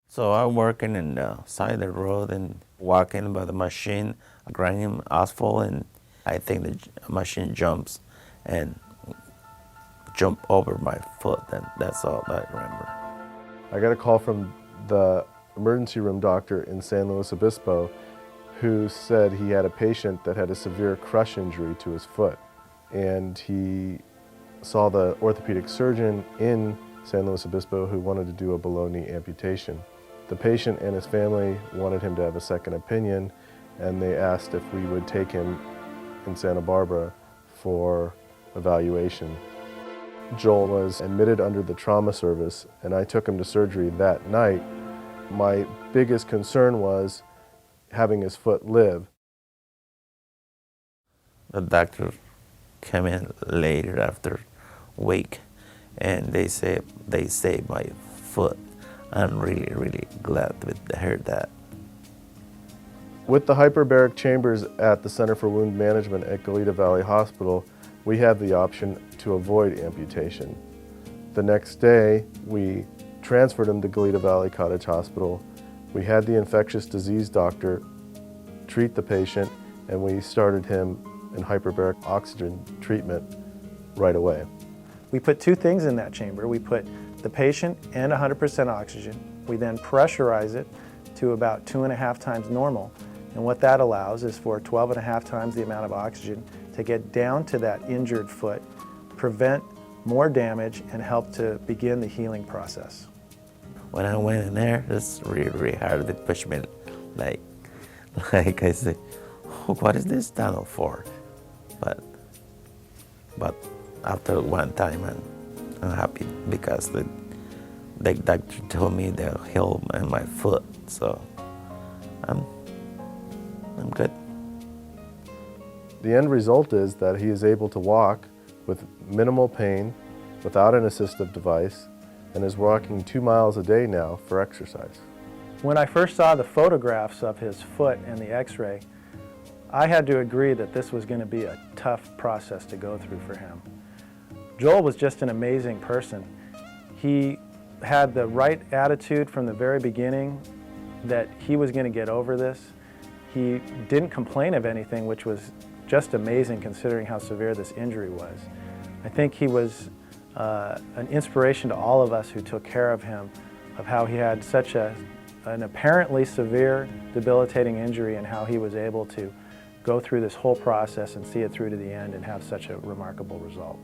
So I'm working in the side of the road and walking by the machine, grinding asphalt, and I think the machine jumps and jump over my foot, and that's all I remember. I got a call from the emergency room doctor in San Luis Obispo who said he had a patient that had a severe crush injury to his foot, and he saw the orthopedic surgeon in San Luis Obispo who wanted to do a below-knee amputation. The patient and his family wanted him to have a second opinion, and they asked if we would take him in Santa Barbara for evaluation. Joel was admitted under the trauma service, and I took him to surgery that night. My biggest concern was having his foot live. The doctor came in later after a week, and they saved my foot. I'm really glad to hear that. With the hyperbaric chambers at the Center for Wound Management at Goleta Valley Hospital, we have the option to avoid amputation. The next day, we transferred him to Goleta Valley Cottage Hospital. We had the infectious disease doctor treat the patient, and we started him in hyperbaric oxygen treatment right away. We put two things in that chamber. We put the patient in 100% oxygen. We then pressurize it to about 2.5 times normal. And what that allows is for 12.5 times the amount of oxygen to get down to that injured foot, prevent more damage, and help to begin the healing process. When I went in there, it's really hard to push me. Like I said, oh, what is this tunnel for? But after one time, I'm happy because the doctor told me they'll heal my foot, so I'm good. The end result is that he is able to walk with minimal pain, without an assistive device, and is walking 2 miles a day now for exercise. When I first saw the photographs of his foot and the x-ray, I had to agree that this was going to be a tough process to go through for him. Joel was just an amazing person. He had the right attitude from the very beginning that he was going to get over this. He didn't complain of anything, which was just amazing considering how severe this injury was. I think he was an inspiration to all of us who took care of him, of how he had such an apparently severe, debilitating injury and how he was able to go through this whole process and see it through to the end and have such a remarkable result.